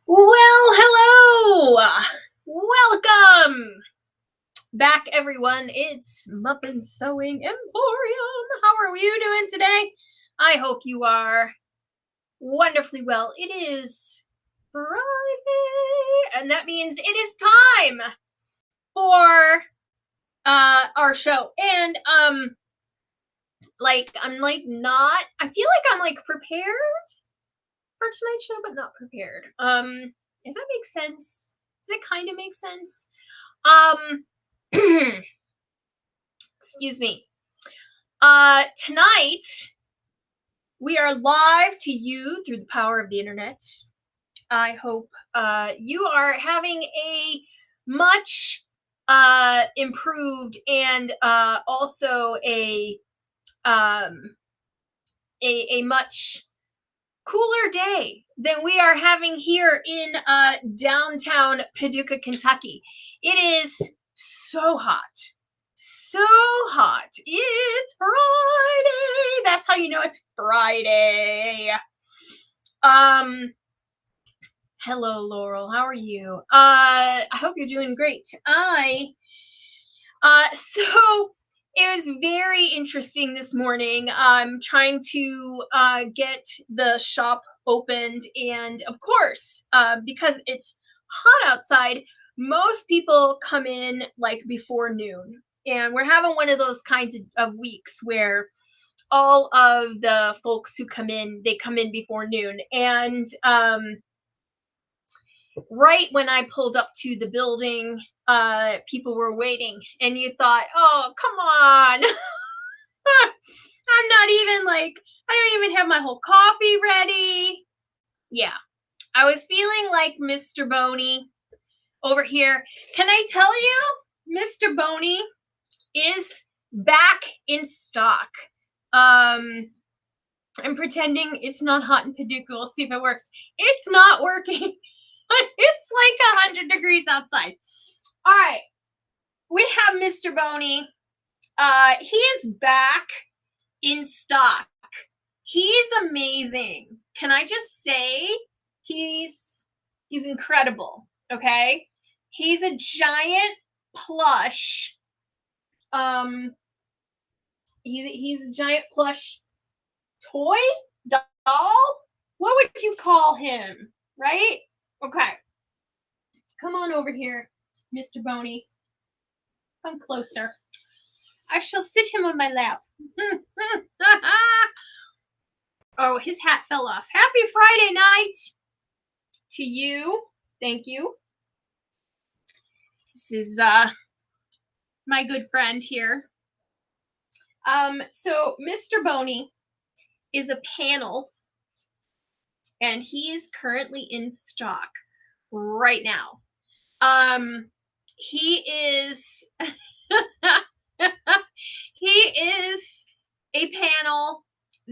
Well, hello! Welcome back, everyone. It's Muppin Sewing Emporium. How are you doing today? I hope you are wonderfully well. It is Friday, and that means it is time for our show. And I feel like I'm like prepared for tonight's show, but not prepared. Does that make sense? Does it kind of make sense? Um, excuse me. Tonight we are live to you through the power of the internet. I hope you are having a much improved and also um a much cooler day than we are having here in downtown Paducah, Kentucky. It is so hot. So hot. It's Friday. That's how you know it's Friday. Um Hello Laurel. How are you? I hope you're doing great. So it was very interesting this morning. I'm trying to get the shop opened, and of course, because it's hot outside, most people come in like before noon. And we're having one of those kinds of weeks where all of the folks who come in, they come in before noon. And right when I pulled up to the building, people were waiting, and you thought, oh, come on. I'm not even like, I don't even have my whole coffee ready. Yeah, I was feeling like Mr. Boney over here. Can I tell you, Mr. Boney is back in stock. I'm pretending it's not hot in Paducah. We'll see if it works. It's not working. It's like 100 degrees outside. All right, we have Mr. Boney. He is back in stock. He's amazing. Can I just say he's incredible, okay? He's a giant plush. He's a giant plush toy doll. What would you call him, right? Okay. Come on over here, Mr. Boney. Come closer. I shall sit him on my lap. Oh, his hat fell off. Happy Friday night to you. Thank you. This is my good friend here. So Mr. Boney is a panel, and he is currently in stock right now. He is he is a panel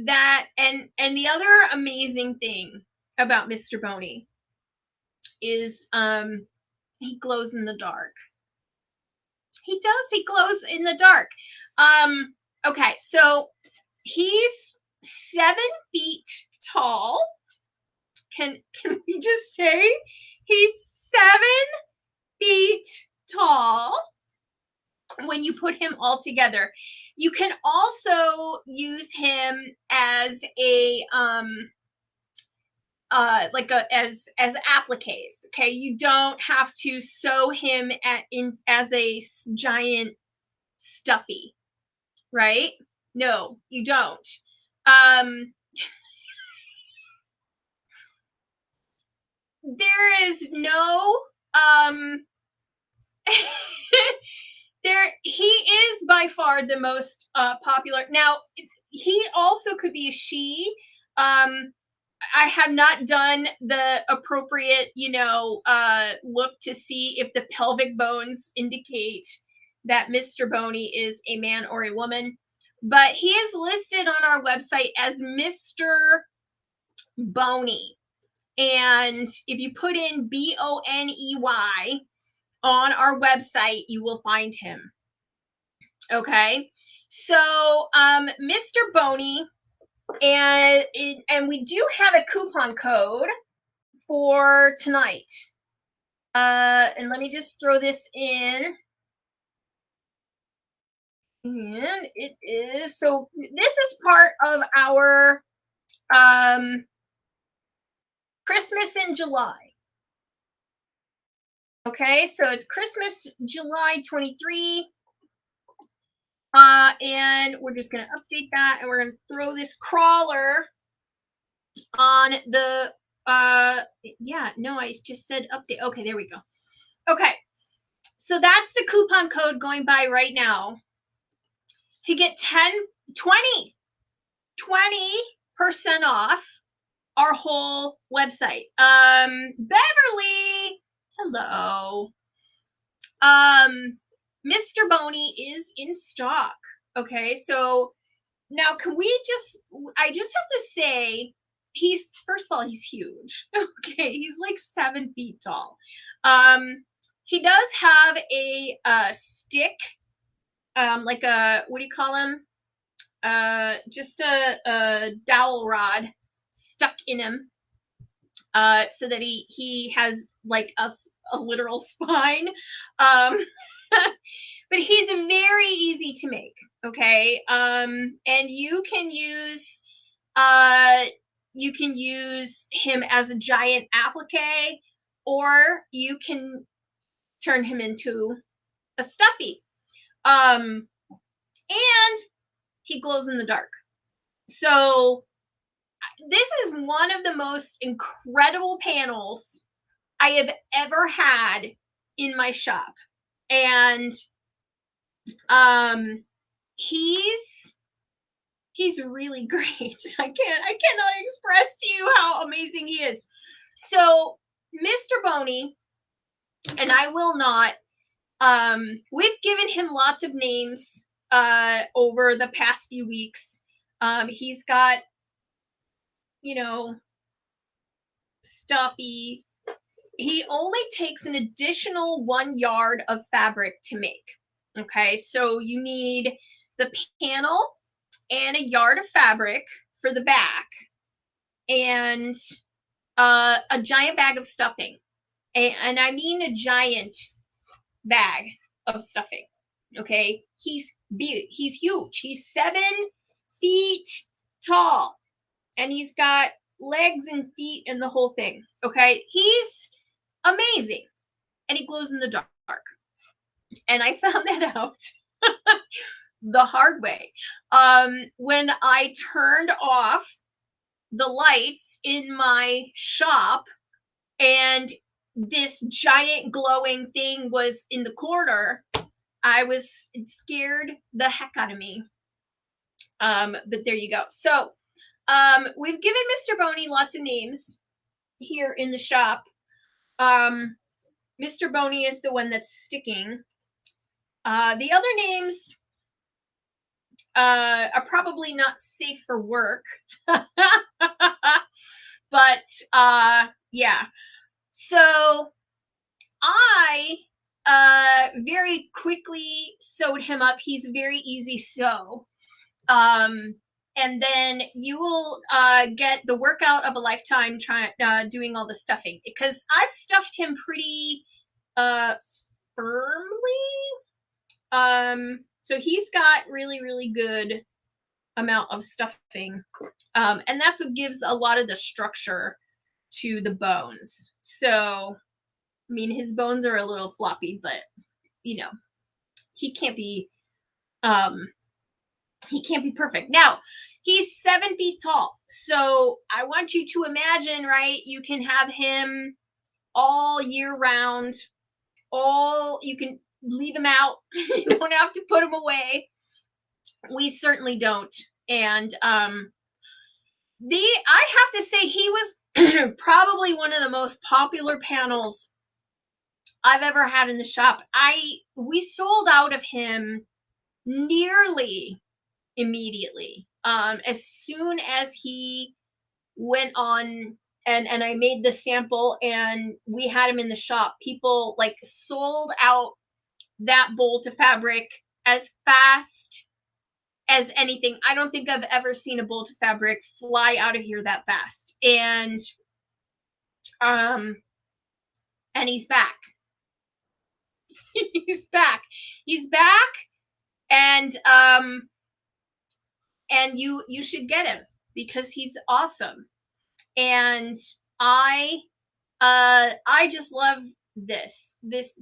that, and the other amazing thing about Mr. Boney is he glows in the dark. He does. He glows in the dark. Okay, so he's 7 feet tall. Can we just say he's 7 feet tall when you put him all together? You can also use him as a as appliques. Okay, you don't have to sew him as a giant stuffy, right? No, you don't. There is no he is by far the most popular. Now, he also could be a she. I have not done the appropriate, look to see if the pelvic bones indicate that Mr. Boney is a man or a woman, but he is listed on our website as Mr. Boney. And if you put in Boney on our website, you will find him. Okay, so Mr. Boney, and we do have a coupon code for tonight. And let me just throw this in. And it is, so this is part of our Christmas in July. Okay, so it's Christmas July 23. And we're just gonna update that, and we're gonna throw this crawler on the yeah, no, I just said update. Okay, there we go. Okay, so that's the coupon code going by right now to get 20% off our whole website. Beverly, hello. Mr. Boney is in stock. Okay, so now can we I just have to say, first of all, he's huge. Okay, he's like 7 feet tall. He does have a stick, like a, what do you call him? Just a dowel rod stuck in him, so that he has like a literal spine. But he's very easy to make. Okay, and you can use him as a giant applique, or you can turn him into a stuffy. And he glows in the dark. So this is one of the most incredible panels I have ever had in my shop. And he's really great. I cannot express to you how amazing he is. So Mr. Boney, and I will not, we've given him lots of names over the past few weeks. He's got, stuffy. He only takes an additional 1 yard of fabric to make. Okay, so you need the panel and a yard of fabric for the back, and a giant bag of stuffing. And I mean a giant bag of stuffing. Okay, he's big, he's huge, he's 7 feet tall, and he's got legs and feet and the whole thing. Okay, he's amazing, and he glows in the dark. And I found that out the hard way when I turned off the lights in my shop, and this giant glowing thing was in the corner. It scared the heck out of me. But there you go. So we've given Mr. Boney lots of names here in the shop. Mr. Boney is the one that's sticking. The other names are probably not safe for work. But yeah. So I very quickly sewed him up. He's very easy sew. And then you will get the workout of a lifetime doing all the stuffing, because I've stuffed him pretty firmly. So he's got really, really good amount of stuffing. And that's what gives a lot of the structure to the bones. So, I mean, his bones are a little floppy, but he can't be perfect. Now, he's 7 feet tall. So I want you to imagine, right? You can have him all year round. You can leave him out. You don't have to put him away. We certainly don't. And I have to say, he was probably one of the most popular panels I've ever had in the shop. We sold out of him nearly immediately. As soon as he went on, and I made the sample and we had him in the shop, people like sold out that bolt of fabric as fast as anything. I don't think I've ever seen a bolt of fabric fly out of here that fast. And And he's back. He's back. He's back, and you should get him because he's awesome. And I just love this. This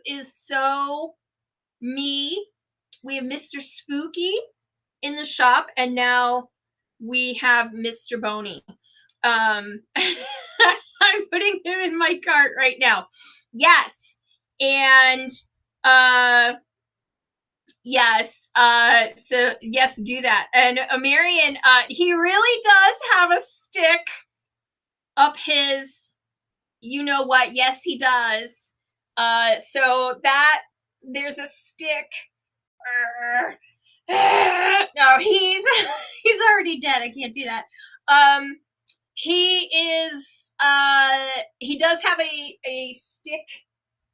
is so me. We have Mr. Spooky in the shop, and now we have Mr. Boney. I'm putting him in my cart right now. Yes. And yes, so yes, do that. And Marion, he really does have a stick up his, you know what? Yes, he does. So that there's a stick. No, he's he's already dead. I can't do that. He is he does have a stick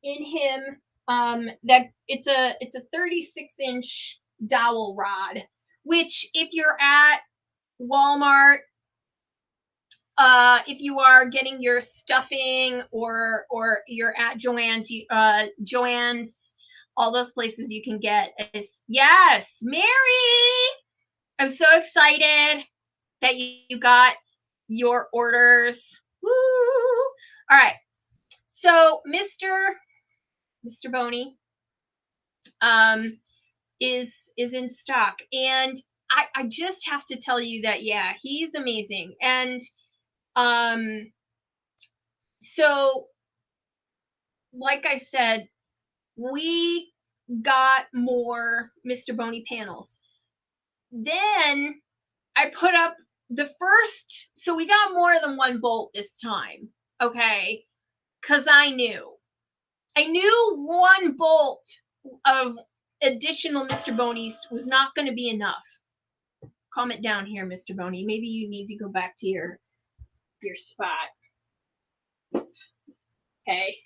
in him. That it's a 36-inch dowel rod, which if you're at Walmart, if you are getting your stuffing or you're at Joann's, all those places you can get is, yes, Mary, I'm so excited that you got your orders. Woo! All right, so Mr. Boney is in stock, and I just have to tell you that, yeah, he's amazing. And so like I said, we got more Mr. Boney panels. Then I put up the first, so we got more than one bolt this time, okay? Because I knew one bolt of additional Mr. Boney's was not going to be enough. Calm it down here, Mr. Boney. Maybe you need to go back to your spot. Okay.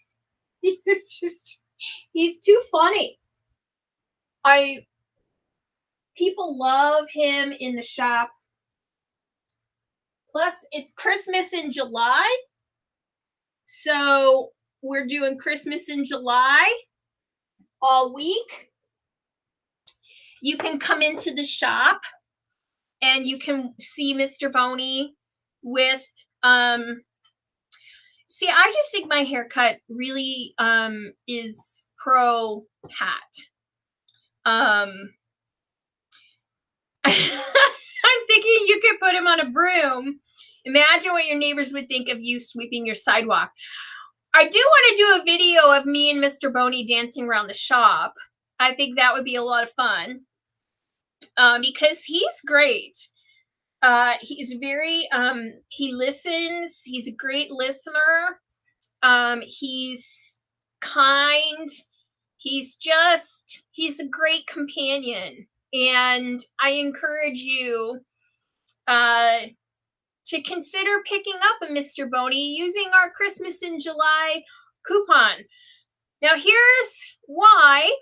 He's too funny. People love him in the shop. Plus, it's Christmas in July. So we're doing Christmas in July all week. You can come into the shop and you can see Mr. Boney with see, I just think my haircut really is pro hat. I'm thinking you could put him on a broom. Imagine what your neighbors would think of you sweeping your sidewalk. I do want to do a video of me and Mr. Boney dancing around the shop. I think that would be a lot of fun because he's great. He's very, he listens. He's a great listener. He's kind. He's a great companion. And I encourage you to consider picking up a Mr. Boney using our Christmas in July coupon. Now, here's why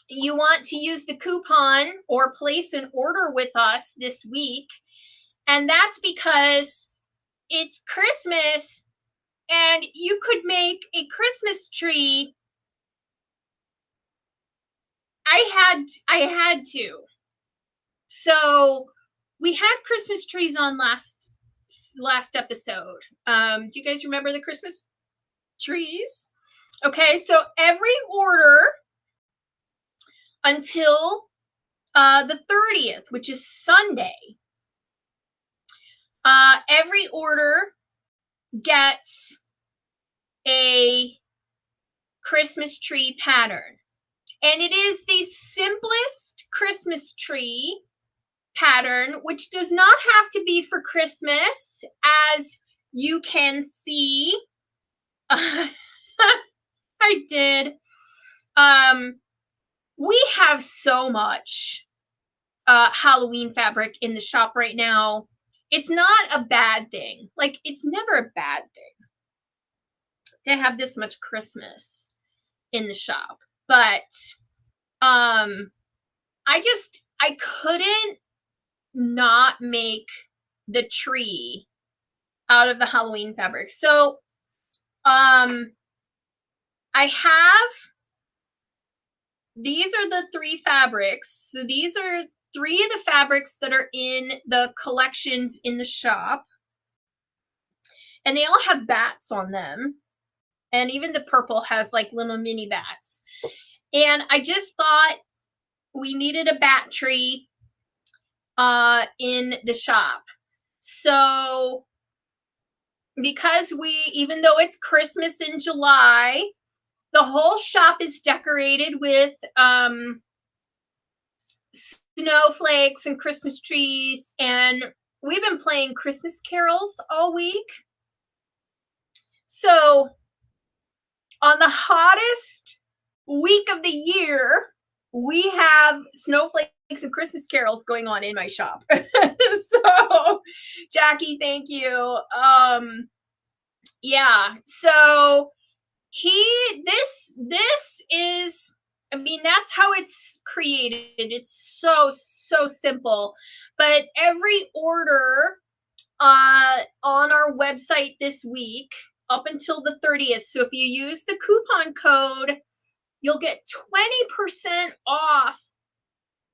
you want to use the coupon or place an order with us this week. And that's because it's Christmas and you could make a Christmas tree. I had to. So we had Christmas trees on last episode. Do you guys remember the Christmas trees? Okay, so every order until the 30th, which is Sunday, every order gets a Christmas tree pattern. And it is the simplest Christmas tree pattern, which does not have to be for Christmas, as you can see. I did. We have so much Halloween fabric in the shop right now. It's not a bad thing. Like, it's never a bad thing to have this much Christmas in the shop. But I couldn't not make the tree out of the Halloween fabrics. So I have, these are the 3 fabrics. So these are 3 of the fabrics that are in the collections in the shop. And they all have bats on them. And even the purple has like little mini bats. And I just thought we needed a bat tree in the shop. So because even though it's Christmas in July, the whole shop is decorated with snowflakes and Christmas trees, and we've been playing Christmas carols all week. So on the hottest week of the year, we have snowflakes and Christmas carols going on in my shop. So Jackie, thank you. Yeah, so this is, I mean, that's how it's created. It's so simple. But every order on our website this week up until the 30th. So if you use the coupon code, you'll get 20% off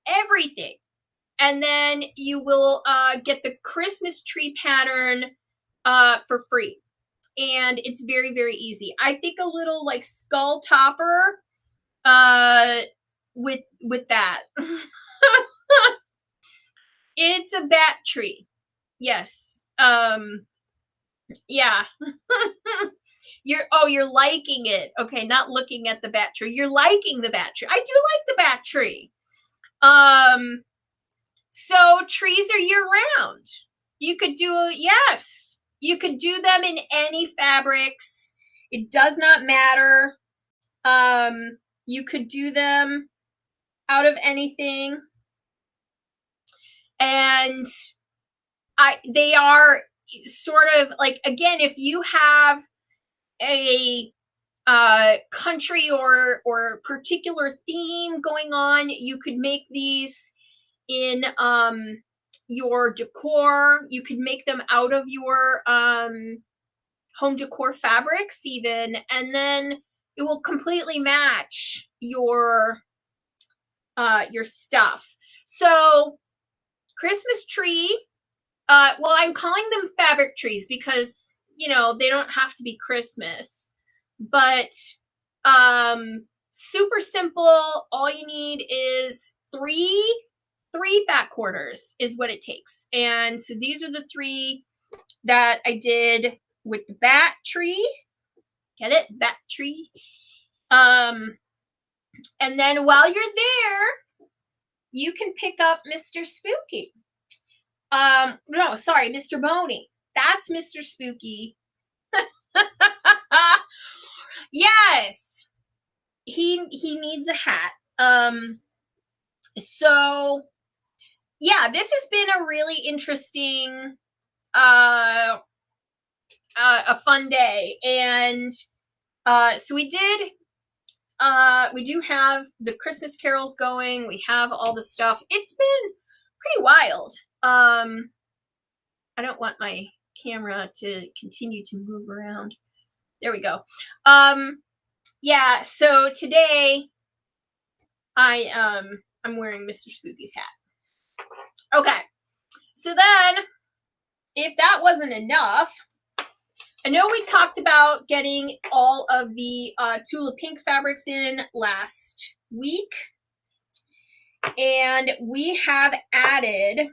everything. And then you will get the Christmas tree pattern for free. And it's very, very easy. I think a little like skull topper with that. It's a bat tree. Yes. Yeah. You're liking it. Okay, not looking at the bat tree. You're liking the bat tree. I do like the bat tree. So trees are year round. You could do, yes. You could do them in any fabrics. It does not matter. You could do them out of anything. And they are sort of like, again, if you have a country or particular theme going on, you could make these in your decor. You could make them out of your home decor fabrics even, and then it will completely match your stuff. So Christmas tree, well, I'm calling them fabric trees because, you know, they don't have to be Christmas, but super simple. All you need is three fat quarters is what it takes. And so these are the 3 that I did with the bat tree. Get it? Bat tree. And then while you're there, you can pick up Mr. Spooky. No, sorry, Mr. Boney. That's Mr. Spooky. Yes. He needs a hat. So yeah, this has been a really interesting a fun day. And so we do have the Christmas carols going. We have all the stuff. It's been pretty wild. I don't want my camera to continue to move around. There we go. Yeah, so today I'm wearing Mr. Spooky's hat. Okay. So then, if that wasn't enough, I know we talked about getting all of the Tula Pink fabrics in last week, and we have added,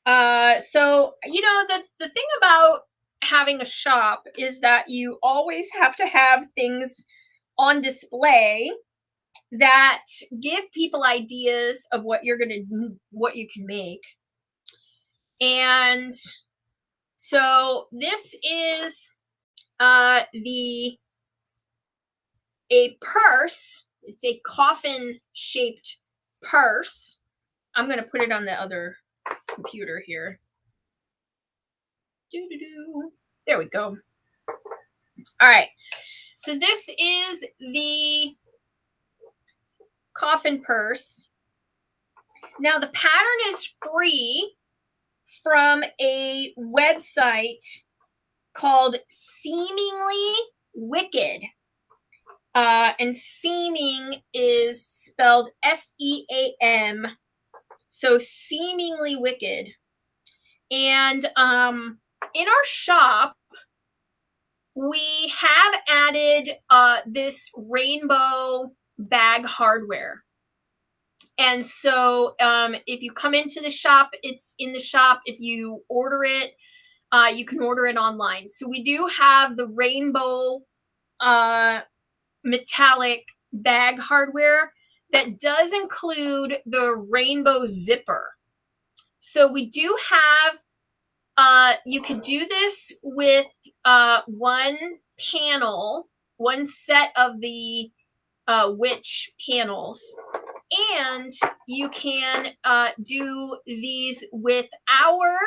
so, you know, the thing about having a shop is that you always have to have things on display that give people ideas of what you're going to, what you can make. And so this is a purse. It's a coffin shaped purse. I'm going to put it on the other computer here. There we go. All right. So this is the coffin purse. Now the pattern is free from a website called Seemingly Wicked. And seeming is spelled S-E-A-M. So Seemingly Wicked. And in our shop, we have added this rainbow bag hardware. And so if you come into the shop, it's in the shop. If you order it, you can order it online. So we do have the rainbow metallic bag hardware that does include the rainbow zipper. So we do have, you could do this with one panel, one set of the witch panels. And you can do these with our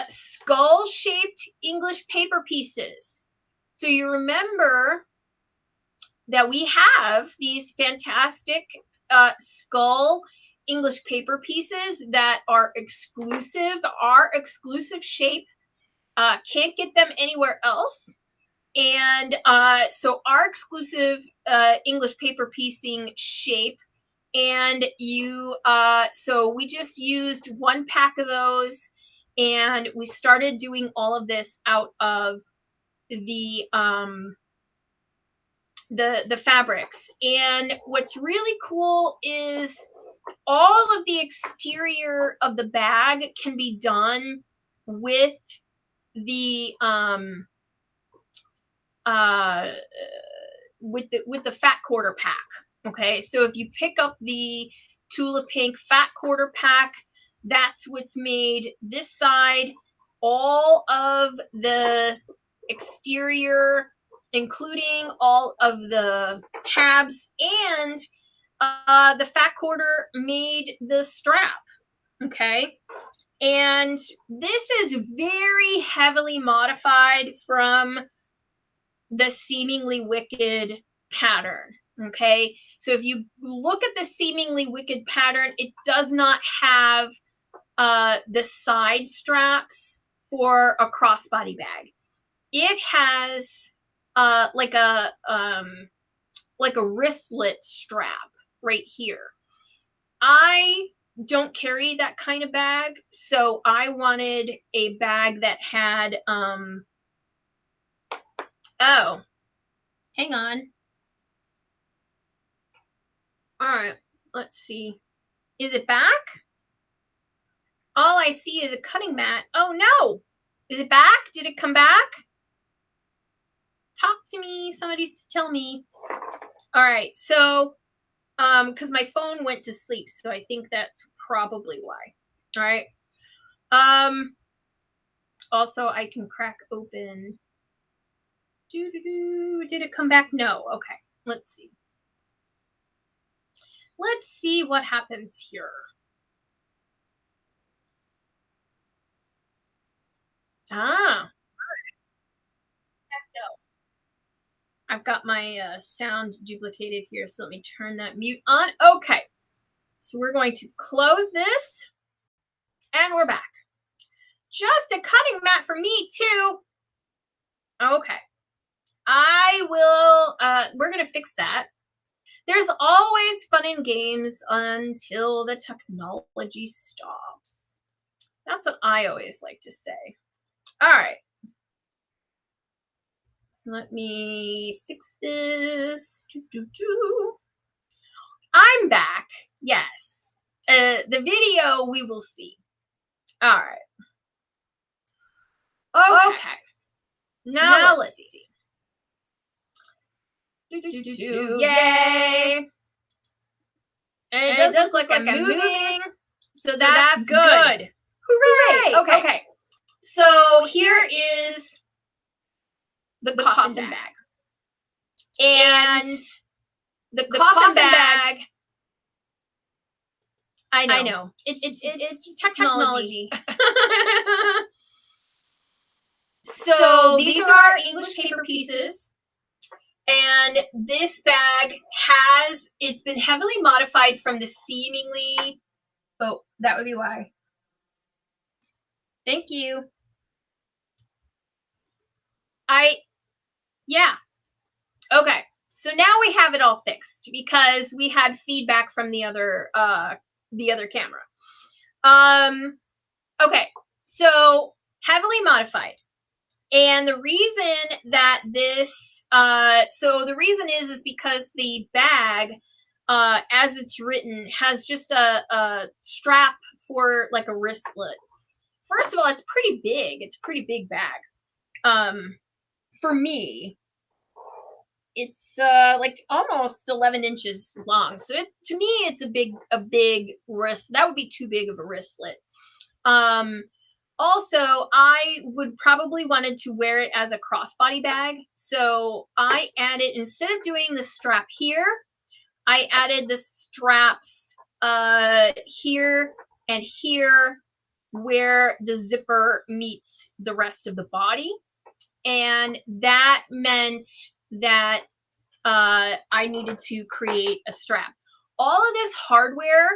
skull-shaped English paper pieces. So you remember that we have these fantastic skull English paper pieces that are exclusive, our exclusive shape. Can't get them anywhere else. And so our exclusive English paper piecing shape, and you so we just used one pack of those, and we started doing all of this out of the fabrics. And what's really cool is all of the exterior of the bag can be done with the with the fat quarter pack. Okay, so if you pick up the Tula Pink fat quarter pack, that's what's made this side. All of the exterior, including all of the tabs, and the fat quarter made the strap. Okay, and this is very heavily modified from the Seemingly Wicked pattern. Okay, so if you look at the Seemingly Wicked pattern, it does not have the side straps for a crossbody bag. It has like a wristlet strap right here. I don't carry that kind of bag, so I wanted a bag that had oh, hang on. All right, let's see. Is it back? All I see is a cutting mat. Oh no! Is it back? Did it come back? Talk to me. Somebody tell me. All right, so because my phone went to sleep, so I think that's probably why. All right. Also, I can crack open. Did it come back? No. Okay. Let's see. Let's see what happens here. Ah. I've got my sound duplicated here, so let me turn that mute on. Okay. So we're going to close this, and we're back. Just a cutting mat for me, too. Okay. I will, we're going to fix that. There's always fun in games until the technology stops. That's what I always like to say. All right. So let me fix this. I'm back. Yes. The video we will see. All right. Okay. Now let's see. Yay! And it does look like I'm moving. So that's good. Hooray! Okay. So here is the coffin bag. And the coffin bag, I know. It's technology. So these are English paper pieces. And this bag it's been heavily modified from the Seemingly, oh, that would be why. Thank you. Yeah. Okay. So now we have it all fixed because we had feedback from the other camera. Okay. So heavily modified. And the reason that this so the reason is because the bag as it's written has just a strap for like a wristlet. First of all, it's pretty big. It's a pretty big bag. For me, it's like almost 11 inches long. So to me, it's a big wrist. That would be too big of a wristlet. Also, I would probably wanted to wear it as a crossbody bag. So I added, instead of doing the strap here, I added the straps here and here where the zipper meets the rest of the body. And that meant that I needed to create a strap. All of this hardware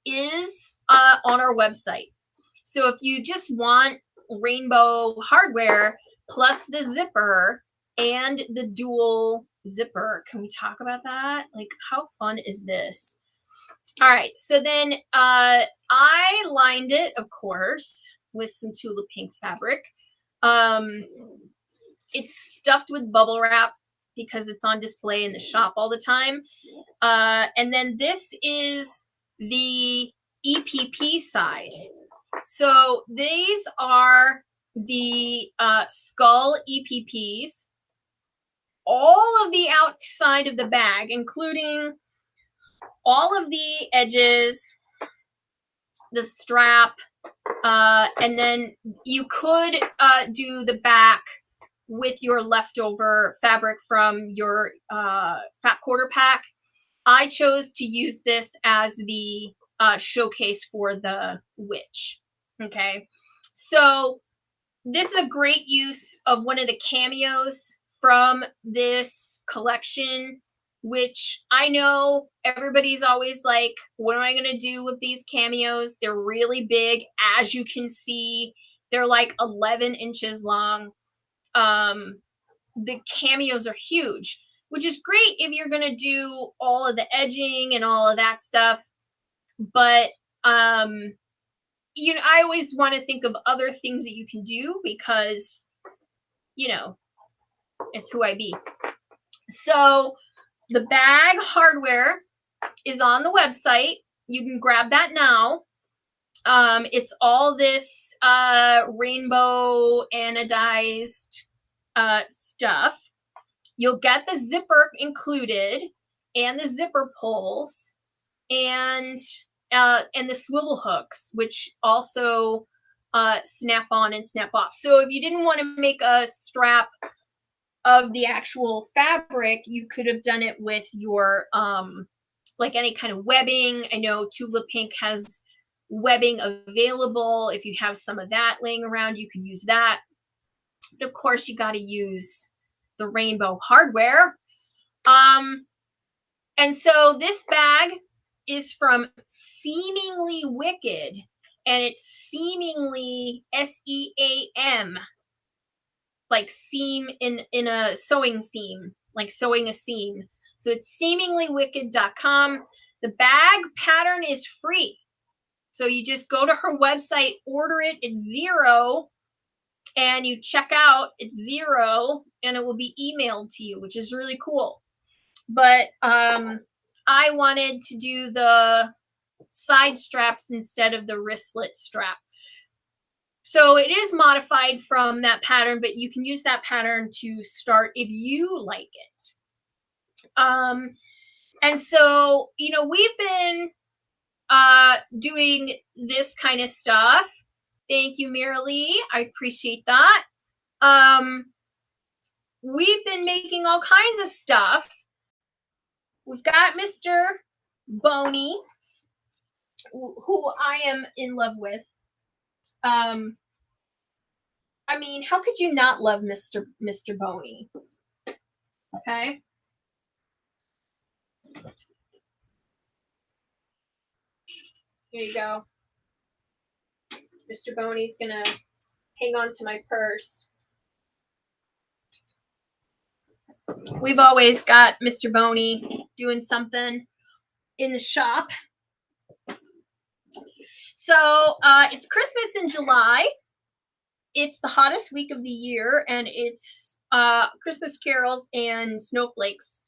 is on our website. So if you just want rainbow hardware plus the zipper and the dual zipper, can we talk about that? Like, how fun is this? All right, so then I lined it, of course, with some tulip pink fabric. It's stuffed with bubble wrap because it's on display in the shop all the time. And then this is the EPP side. So these are the skull EPPs. All of the outside of the bag, including all of the edges, the strap, and then you could do the back with your leftover fabric from your fat quarter pack. I chose to use this as the showcase for the witch. Okay, so this is a great use of one of the cameos from this collection, which I know everybody's always like, what am I going to do with these cameos? They're really big. As you can see, they're like 11 inches long. The cameos are huge, which is great if you're going to do all of the edging and all of that stuff. But you know, I always want to think of other things that you can do because, you know, it's who I be. So the bag hardware is on the website. You can grab that now. It's all this rainbow anodized stuff. You'll get the zipper included and the zipper pulls and the swivel hooks, which also snap on and snap off. So if you didn't want to make a strap of the actual fabric, you could have done it with your like any kind of webbing. I know Tulip Pink has webbing available. If you have some of that laying around, you can use that. But of course, you got to use the rainbow hardware. And so this bag is from Seemingly Wicked, and it's seemingly SEAM, like seam in a sewing seam, like sewing a seam. So it's seeminglywicked.com. The bag pattern is free. So you just go to her website, order it, it's $0, and you check out, it's $0, and it will be emailed to you, which is really cool. But I wanted to do the side straps instead of the wristlet strap. So it is modified from that pattern, but you can use that pattern to start if you like it. And so, you know, we've been doing this kind of stuff. Thank you, Miralee. I appreciate that. We've been making all kinds of stuff. We've got Mr. Boney, who I am in love with. I mean, how could you not love Mr. Boney? Okay. Here you go. Mr. Boney's gonna hang on to my purse. We've always got Mr. Boney doing something in the shop. So it's Christmas in July. It's the hottest week of the year, and it's Christmas carols and snowflakes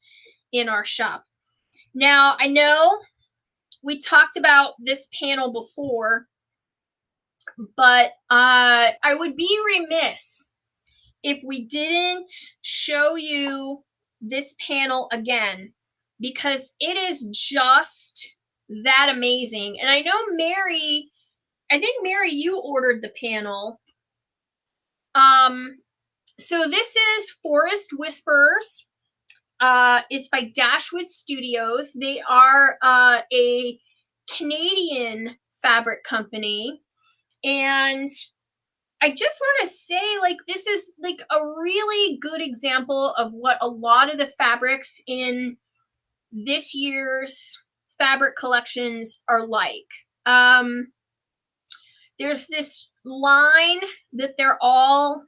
in our shop. Now, I know we talked about this panel before, but I would be remiss if we didn't show you this panel again, because it is just that amazing. And I know Mary, I think Mary, you ordered the panel. So this is Forest Whisperers. It's by Dashwood Studios. They are a Canadian fabric company. And I just want to say, like, this is like a really good example of what a lot of the fabrics in this year's fabric collections are like. There's this line that they're all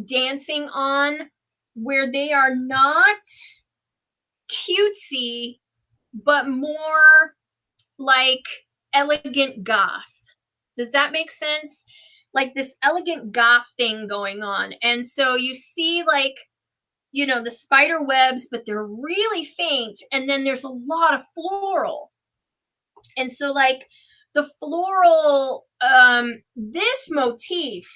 dancing on where they are not cutesy, but more like elegant goth. Does that make sense? Like this elegant goth thing going on. And so you see, like, you know, the spider webs, but they're really faint. And then there's a lot of floral. And so, like, the floral, this motif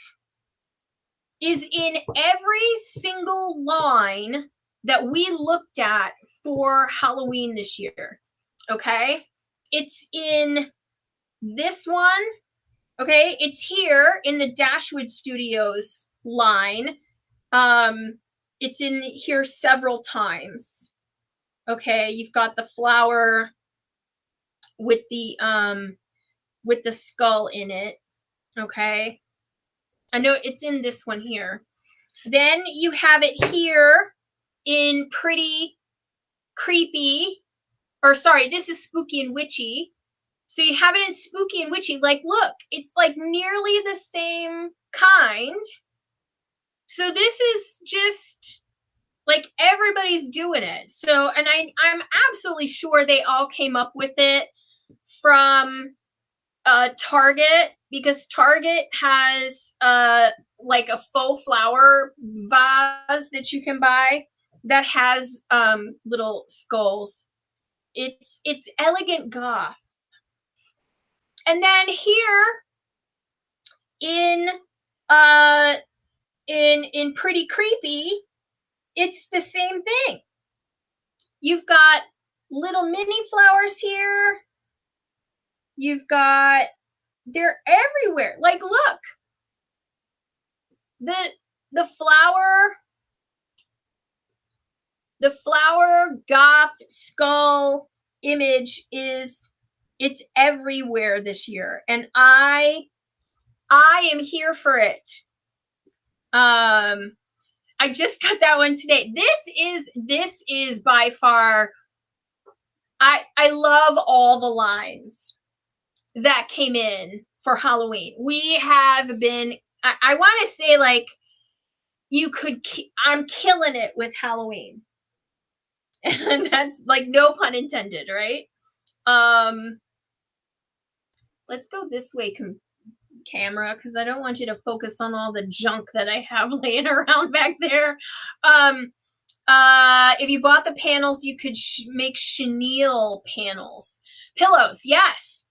is in every single line that we looked at for Halloween this year. Okay? It's in this one. Okay? It's here in the Dashwood Studios line. It's in here several times. Okay, you've got the flower with the skull in it. Okay? I know it's in this one here. Then you have it here in Pretty Creepy, or sorry, this is Spooky and Witchy. So you have it in Spooky and Witchy. Like, look, it's like nearly the same kind. So this is just like everybody's doing it. So, and I'm absolutely sure they all came up with it from Target, because Target has like a faux flower vase that you can buy that has little skulls. It's elegant goth. And then here in Pretty Creepy, it's the same thing. You've got little mini flowers here. You've got, they're everywhere. Like, look, the flower goth skull image is, it's everywhere this year, and I am here for it. I just got that one today. This is by far, I love all the lines that came in for Halloween. We have been, I want to say, like, I'm killing it with Halloween. And that's like no pun intended, right? Let's go this way, camera, because I don't want you to focus on all the junk that I have laying around back there. If you bought the panels, you could make chenille panels. Pillows, yes.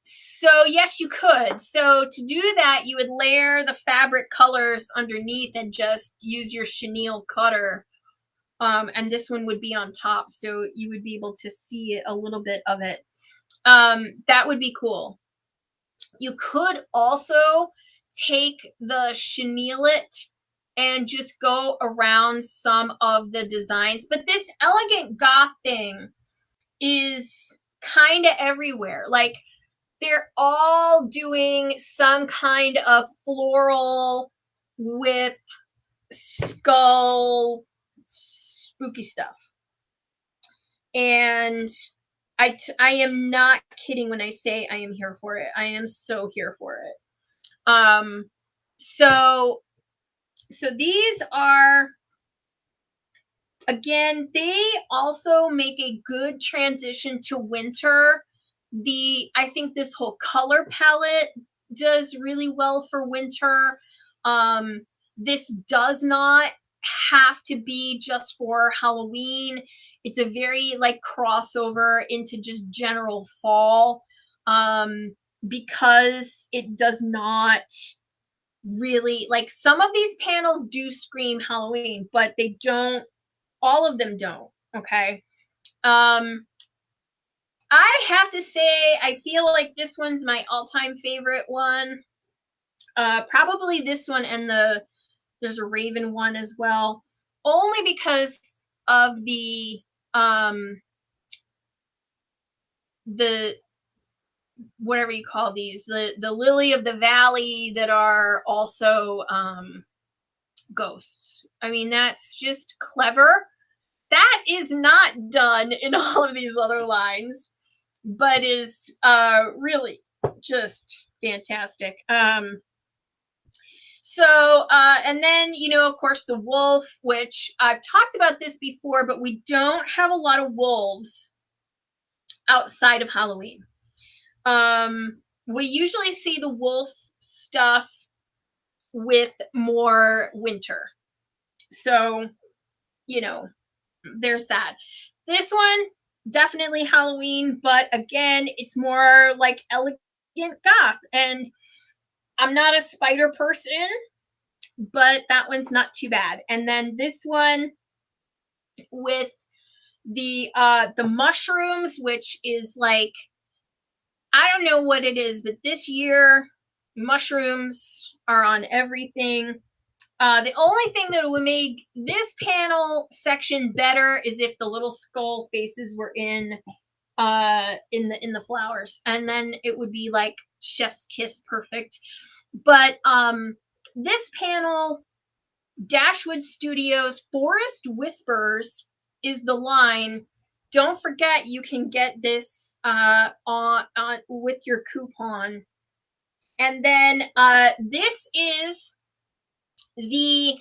So yes, you could. So to do that, you would layer the fabric colors underneath and just use your chenille cutter. And this one would be on top, so you would be able to see a little bit of it. That would be cool. You could also take the chenille and just go around some of the designs. But this elegant goth thing is kind of everywhere. Like, they're all doing some kind of floral with skull spooky stuff. And I am not kidding when I say I am here for it. I am so here for it. Um, so these are, again, they also make a good transition to winter. I think this whole color palette does really well for winter. Um, this does not have to be just for Halloween. It's a very like crossover into just general fall. Because it does not really, like, some of these panels do scream Halloween, but they don't, all of them don't. Okay. Um, I have to say, I feel like this one's my all-time favorite one. Probably this one, and there's a Raven one as well, only because of the whatever you call these, the lily of the valley that are also ghosts. I mean, that's just clever. That is not done in all of these other lines, but is really just fantastic. And then, of course, the wolf, which I've talked about this before, but we don't have a lot of wolves outside of Halloween. We usually see the wolf stuff with more winter. So, there's that. This one, definitely Halloween, but again, it's more like elegant goth. And I'm not a spider person, but that one's not too bad. And then this one with the mushrooms, which is like, I don't know what it is, but this year mushrooms are on everything. The only thing that would make this panel section better is if the little skull faces were in the flowers, and then it would be like chef's kiss perfect. But this panel, Dashwood Studios Forest Whispers is the line. Don't forget, you can get this on with your coupon. And then this is the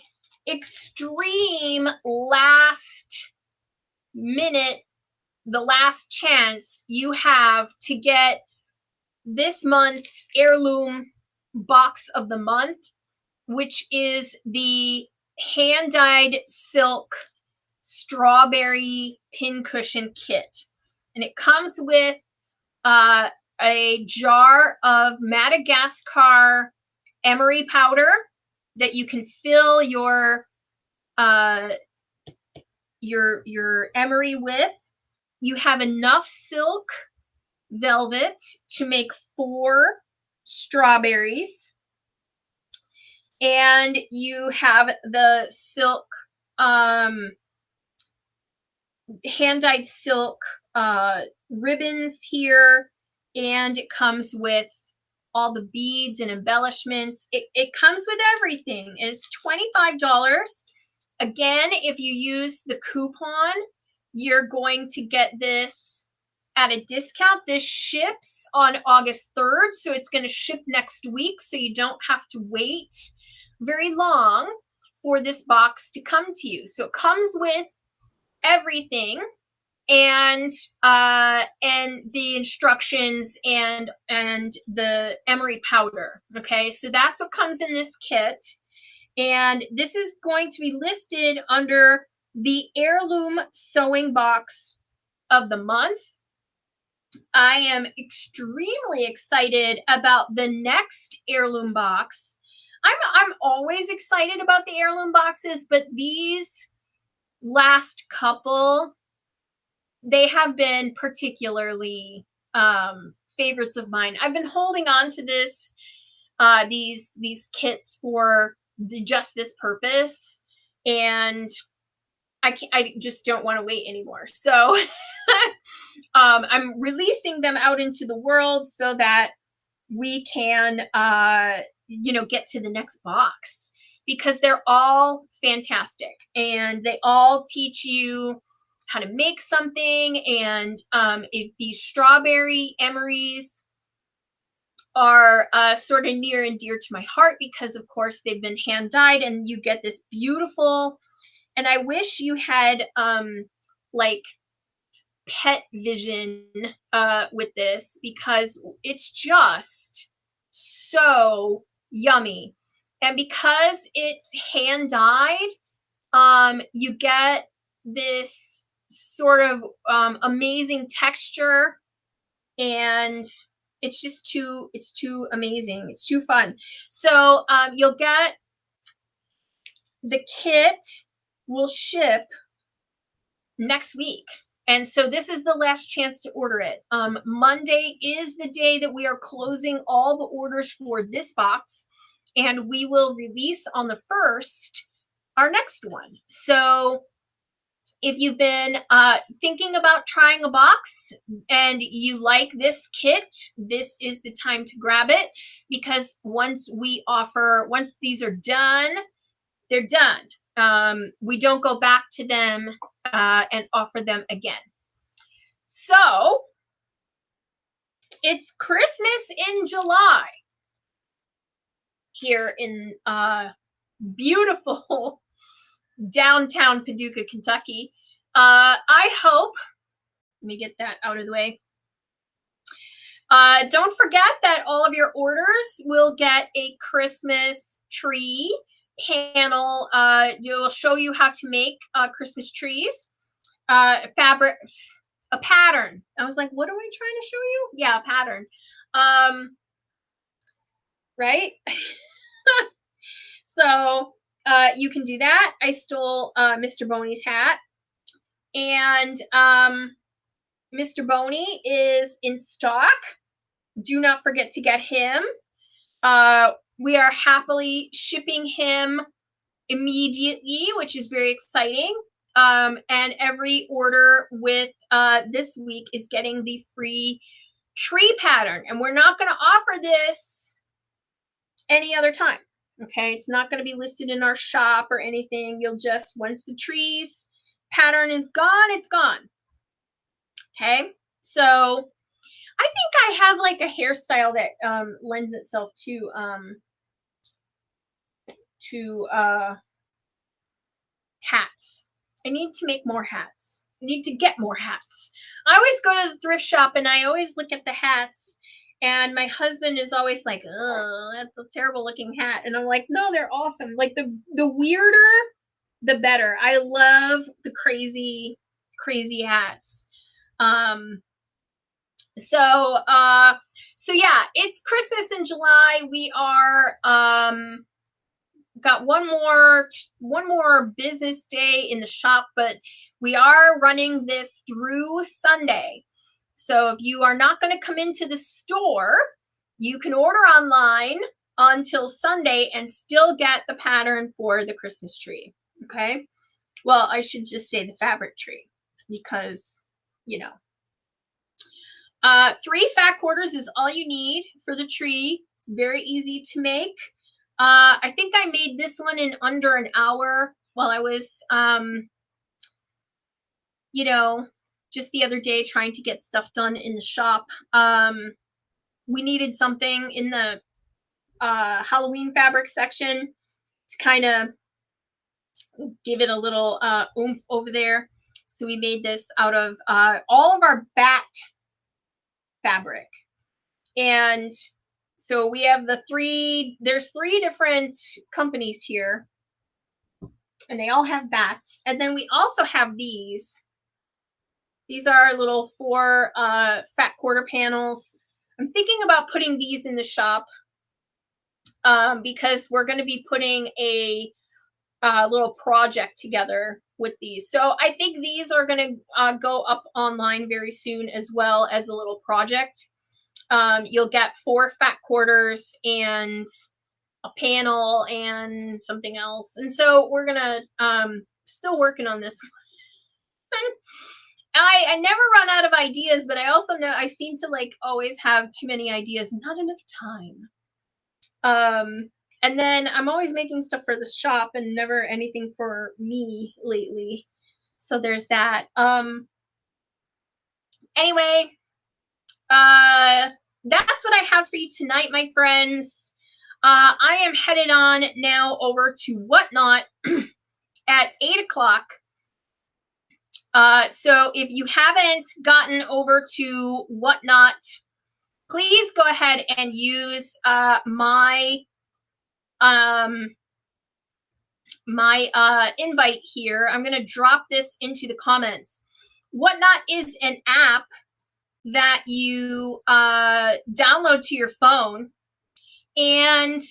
extreme last minute, the last chance you have to get this month's heirloom box of the month, which is the hand dyed silk strawberry pincushion kit. And it comes with a jar of Madagascar emery powder that you can fill your emery with. You have enough silk velvet to make 4 strawberries, and you have the silk hand-dyed silk ribbons here, and it comes with all the beads and embellishments. It comes with everything, and it's $25. Again, if you use the coupon, you're going to get this at a discount. This ships on August 3rd, so it's going to ship next week, so you don't have to wait very long for this box to come to you. So it comes with everything, and the instructions and the emery powder. Okay, so that's what comes in this kit, and this is going to be listed under the heirloom sewing box of the month. I am extremely excited about the next heirloom box. I'm always excited about the heirloom boxes, but these last couple, they have been particularly favorites of mine. I've been holding on to these kits for just this purpose, and I just don't want to wait anymore. So I'm releasing them out into the world so that we can get to the next box, because they're all fantastic and they all teach you how to make something, and if these strawberry emeries are sort of near and dear to my heart because of course they've been hand dyed, and you get this beautiful, and I wish you had like pet vision with this because it's just so yummy. And because it's hand dyed, you get this sort of amazing texture, and it's too amazing. It's too fun. So you'll get the kit will ship next week. And so this is the last chance to order it. Monday is the day that we are closing all the orders for this box, and we will release on the 1st our next one. So if you've been thinking about trying a box and you like this kit, this is the time to grab it, because once these are done, they're done. We don't go back to them and offer them again. So it's Christmas in July here in beautiful downtown Paducah, Kentucky. I hope, let me get that out of the way. Don't forget that all of your orders will get a Christmas tree panel. It'll show you how to make Christmas trees, fabric, a pattern. I was like, what am I trying to show you? Yeah, a pattern. Right? So you can do that. I stole Mr. Boney's hat, and Mr. Boney is in stock. Do not forget to get him. We are happily shipping him immediately, which is very exciting. And every order with this week is getting the free tree pattern. And we're not going to offer this any other time. Okay, it's not going to be listed in our shop or anything. You'll just, once the trees pattern is gone, it's gone. Okay, so I think I have like a hairstyle that lends itself to hats. I need to make more hats. I need to get more hats. I always go to the thrift shop and I always look at the hats, and my husband is always like, "Oh, that's a terrible looking hat," and I'm like, "No, they're awesome. Like the weirder, the better. I love the crazy hats." So yeah, it's Christmas in July. We are got one more business day in the shop, but we are running this through Sunday. So if you are not going to come into the store, you can order online until Sunday and still get the pattern for the Christmas tree. Okay, well, I should just say the fabric tree, because you know, 3 fat quarters is all you need for the tree. It's very easy to make. I think I made this one in under an hour while I was, you know, just the other day trying to get stuff done in the shop. We needed something in the Halloween fabric section to kind of give it a little oomph over there. So we made this out of all of our bat fabric. And so we have there's 3 different companies here, and they all have bats. And then we also have these. These are little 4 fat quarter panels. I'm thinking about putting these in the shop because we're going to be putting a little project together with these. So I think these are going to go up online very soon, as well as a little project. You'll get 4 fat quarters and a panel and something else. And so we're gonna still working on this one. I never run out of ideas, but I also know I seem to like always have too many ideas and not enough time. And then I'm always making stuff for the shop and never anything for me lately. So there's that. Anyway, that's what I have for you tonight, my friends. I am headed on now over to Whatnot at 8 o'clock. So if you haven't gotten over to Whatnot, please go ahead and use my invite here. I'm going to drop this into the comments. Whatnot is an app that you download to your phone, and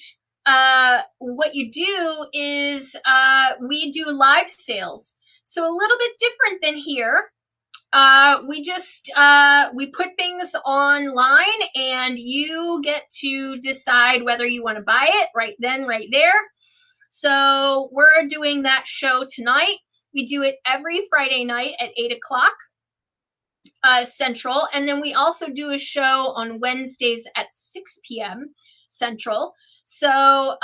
what you do is we do live sales. So a little bit different than here. We just we put things online, and you get to decide whether you want to buy it right then, right there. So we're doing that show tonight. We do it every Friday night at 8 o'clock Central. And then we also do a show on Wednesdays at 6 p.m. Central. So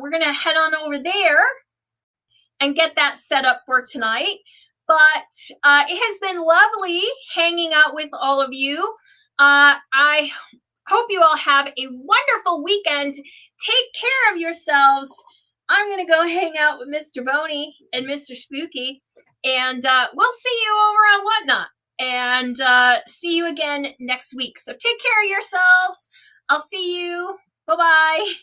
we're going to head on over there and get that set up for tonight. But it has been lovely hanging out with all of you. I hope you all have a wonderful weekend. Take care of yourselves. I'm going to go hang out with Mr. Boney and Mr. Spooky, and we'll see you over on Whatnot, and see you again next week. So take care of yourselves. I'll see you. Bye-bye.